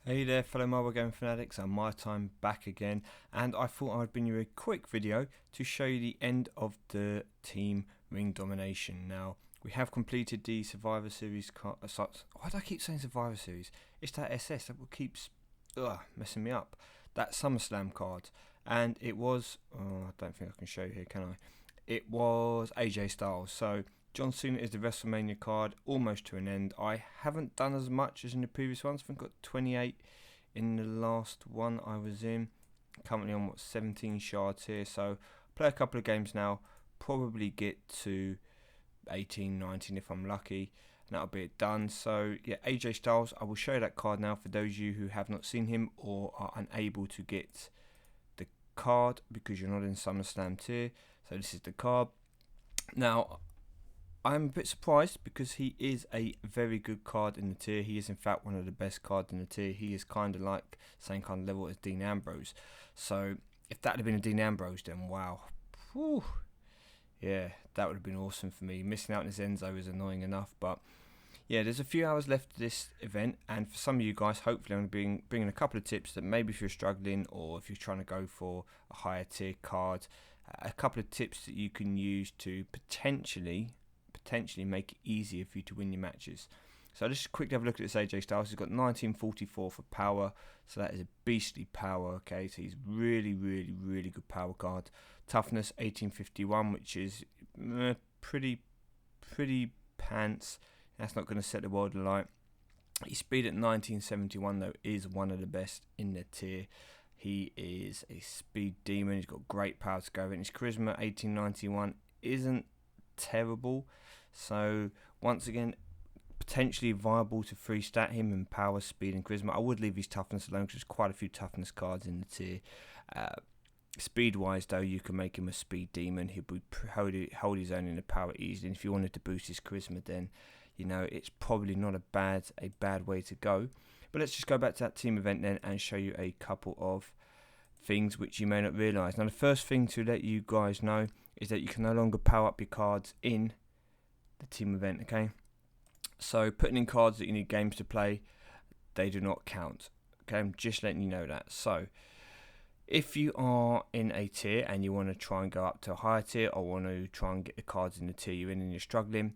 Hey there fellow mobile game fanatics, I'm MyTyme back again, and I thought I'd bring you a quick video to show you the end of the team ring domination. Now, we have completed the Survivor Series why do I keep saying Survivor Series? It's that SS that keeps messing me up. That SummerSlam card, and it was, I don't think I can show you here, can I? It was AJ Styles. So John Cena is the WrestleMania card, almost to an end. I haven't done as much as in the previous ones. I think I got 28 in the last one I was in. Currently on 17 shards here, so play a couple of games now. Probably get to 18, 19 if I'm lucky, and that'll be it done. So yeah, AJ Styles, I will show you that card now for those of you who have not seen him or are unable to get the card because you're not in SummerSlam tier. So this is the card. Now, I'm a bit surprised because he is a very good card in the tier. He is in fact one of the best cards in the tier. He is kind of like same kind of level as Dean Ambrose. So if that had been a Dean Ambrose, then wow. Whew. Yeah, that would have been awesome for me. Missing out on his Enzo is annoying enough, but yeah, there's a few hours left of this event, and for some of you guys, hopefully I'm going to be bringing a couple of tips that maybe if you're struggling or if you're trying to go for a higher tier card, a couple of tips that you can use to potentially make it easier for you to win your matches. So let's just quickly have a look at this AJ Styles. He's got 1944 for power, so that is a beastly power. Okay, so he's really good power card. Toughness 1851, which is pretty pants. That's not going to set the world alight. His speed at 1971 though is one of the best in the tier. He is a speed demon. He's got great power to go in. His charisma 1891 isn't terrible, so once again potentially viable to free stat him in power, speed and charisma. I would leave his toughness alone because there's quite a few toughness cards in the tier. Speed wise though, you can make him a speed demon. He'll be hold his own in the power easily, and if you wanted to boost his charisma, then you know it's probably not a bad way to go. But let's just go back to that team event then and show you a couple of things which you may not realise. Now, the first thing to let you guys know is that you can no longer power up your cards in the team event, okay? So putting in cards that you need games to play, they do not count, okay? I'm just letting you know that. So if you are in a tier and you want to try and go up to a higher tier or want to try and get the cards in the tier you're in and you're struggling,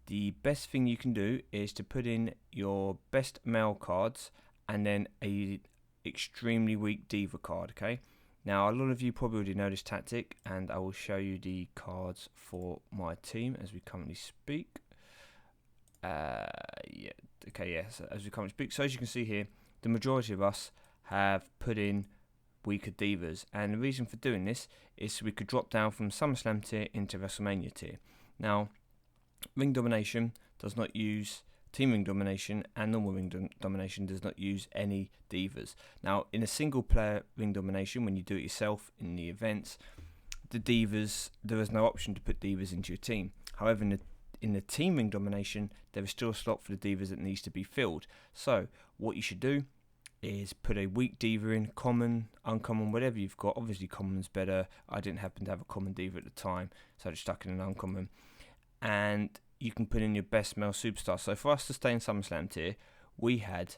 the best thing you can do is to put in your best male cards and then a extremely weak diva card, okay? Now, a lot of you probably already know this tactic, and I will show you the cards for my team as we currently speak. As we currently speak. So as you can see here, the majority of us have put in weaker divas, and the reason for doing this is so we could drop down from SummerSlam tier into WrestleMania tier. Now, ring domination does not use team ring domination, and normal ring domination does not use any divas. Now, in a single player ring domination, when you do it yourself in the events, the divas, there is no option to put divas into your team. However, in the team ring domination, there is still a slot for the divas that needs to be filled. So what you should do is put a weak diva in, common, uncommon, whatever you've got. Obviously common's better. I didn't happen to have a common diva at the time, so I just stuck in an uncommon. And you can put in your best male superstar. So for us to stay in SummerSlam tier, we had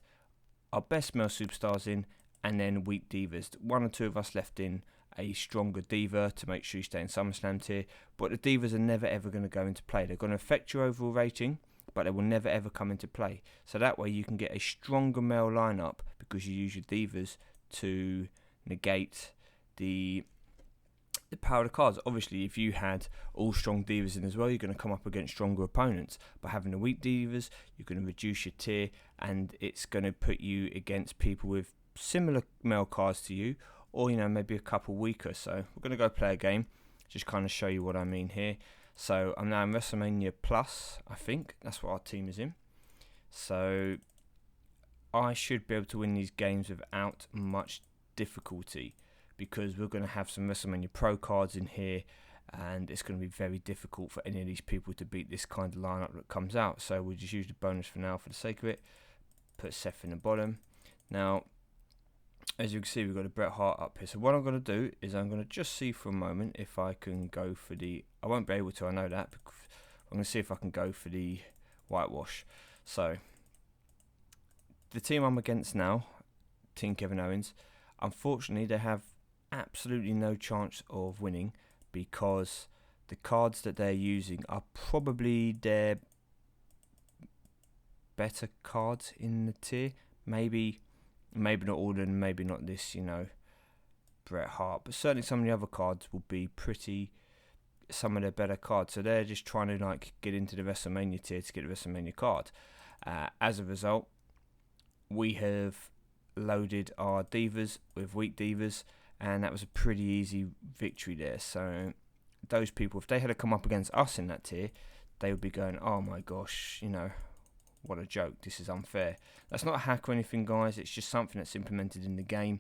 our best male superstars in and then weak divas. One or two of us left in a stronger diva to make sure you stay in SummerSlam tier, but the divas are never ever going to go into play. They're going to affect your overall rating, but they will never ever come into play. So that way you can get a stronger male lineup because you use your divas to negate the power of the cards. Obviously, if you had all strong divas in as well, you're going to come up against stronger opponents. But having the weak divas, you're going to reduce your tier, and it's going to put you against people with similar male cards to you, or you know, maybe a couple weaker. So we're going to go play a game, just kind of show you what I mean here. So I'm now in WrestleMania Plus, I think that's what our team is in. So I should be able to win these games without much difficulty, because we're going to have some WrestleMania Pro cards in here, and it's going to be very difficult for any of these people to beat this kind of lineup that comes out. So we'll just use the bonus for now for the sake of it. Put Seth in the bottom. Now, as you can see, we've got a Bret Hart up here. So what I'm going to do is I'm going to just see for a moment if I can go for the... I won't be able to, I know that. I'm going to see if I can go for the whitewash. So the team I'm against now Team Kevin Owens. Unfortunately, they have absolutely no chance of winning because the cards that they're using are probably their better cards in the tier. Maybe not all of them, maybe not this, Bret Hart, but certainly some of the other cards will be some of their better cards. So they're just trying to get into the WrestleMania tier to get the WrestleMania card. As a result, we have loaded our divas with weak divas, and that was a pretty easy victory there. So those people, if they had to come up against us in that tier, they would be going, oh my gosh, what a joke, this is unfair. That's not a hack or anything, guys, it's just something that's implemented in the game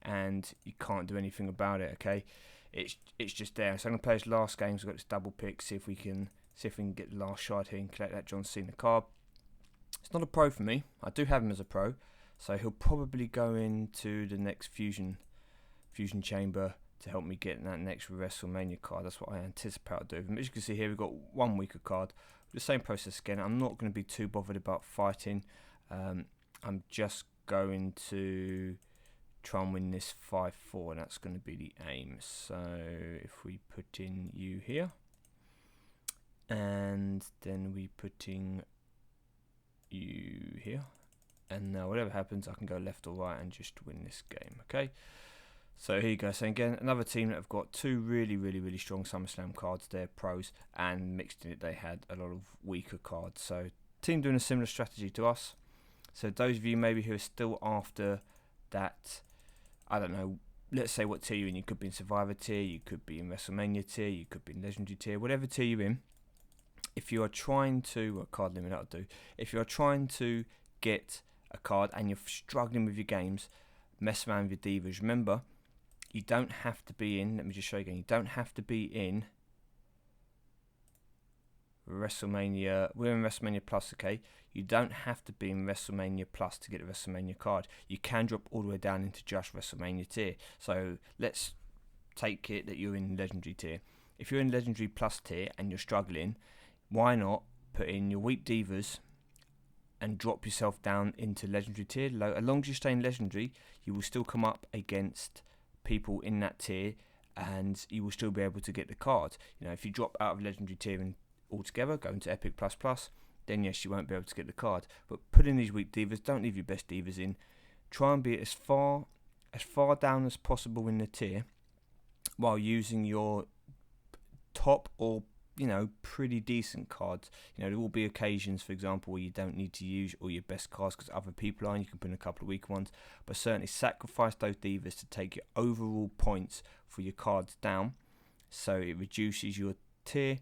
and you can't do anything about it, okay? It's just there. So I'm going to play his last games. We've got this double pick, see if we can get the last shot here and collect that John Cena card. It's not a pro for me. I do have him as a pro, so he'll probably go into the next fusion chamber to help me get that next WrestleMania card. That's what I anticipate I'll do. As you can see here, we've got one weaker card. The same process again. I'm not going to be too bothered about fighting. I'm just going to try and win this 5-4, and that's going to be the aim. So if we put in you here, and then we put in you here, and now whatever happens, I can go left or right and just win this game, okay? So here you go. So again, another team that have got two really strong SummerSlam cards. They're pros, and mixed in it, they had a lot of weaker cards. So team doing a similar strategy to us. So those of you maybe who are still after that, I don't know, let's say what tier you're in. You could be in Survivor tier, you could be in WrestleMania tier, you could be in Legendary tier, whatever tier you're in. If you are trying to, card limit that'll do. If you are trying to get a card and you're struggling with your games, mess around with your divas. Remember, you don't have to be in, let me just show you again, you don't have to be in WrestleMania. We're in WrestleMania Plus, okay? You don't have to be in WrestleMania Plus to get a WrestleMania card. You can drop all the way down into just WrestleMania tier. So let's take it that you're in Legendary tier. If you're in Legendary Plus tier and you're struggling, why not put in your weak divas and drop yourself down into Legendary tier? As long as you stay in Legendary, you will still come up against people in that tier and you will still be able to get the card. If you drop out of Legendary tier and altogether go into Epic Plus, then yes, you won't be able to get the card. But put in these weak divas, don't leave your best divas in. Try and be as far down as possible in the tier while using your top or pretty decent cards. There will be occasions, for example, where you don't need to use all your best cards because other people are, and you can put in a couple of weaker ones, but certainly sacrifice those divas to take your overall points for your cards down, so it reduces your tier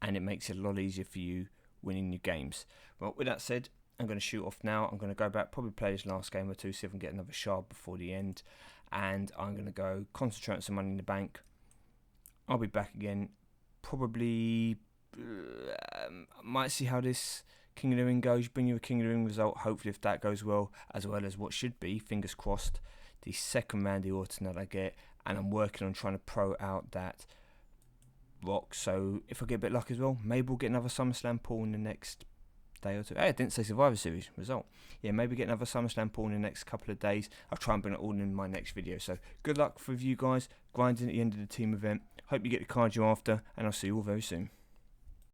and it makes it a lot easier for you winning your games. Well, with that said, I'm going to shoot off now. I'm going to go back, probably play this last game or two, see if I can get another shard before the end, and I'm going to go concentrate on some money in the bank. I'll be back again probably. Might see how this King of the Ring goes, bring you a King of the Ring result, hopefully if that goes well, as what should be, fingers crossed, the second Randy Orton that I get, and I'm working on trying to pro out that Rock, so if I get a bit lucky as well, maybe we'll get another SummerSlam pool in the next day or two. Hey, I didn't say Survivor Series result. Yeah, maybe get another SummerSlam pool in the next couple of days. I'll try and bring it all in my next video. So good luck for you guys grinding at the end of the team event. Hope you get the card you're after, and I'll see you all very soon.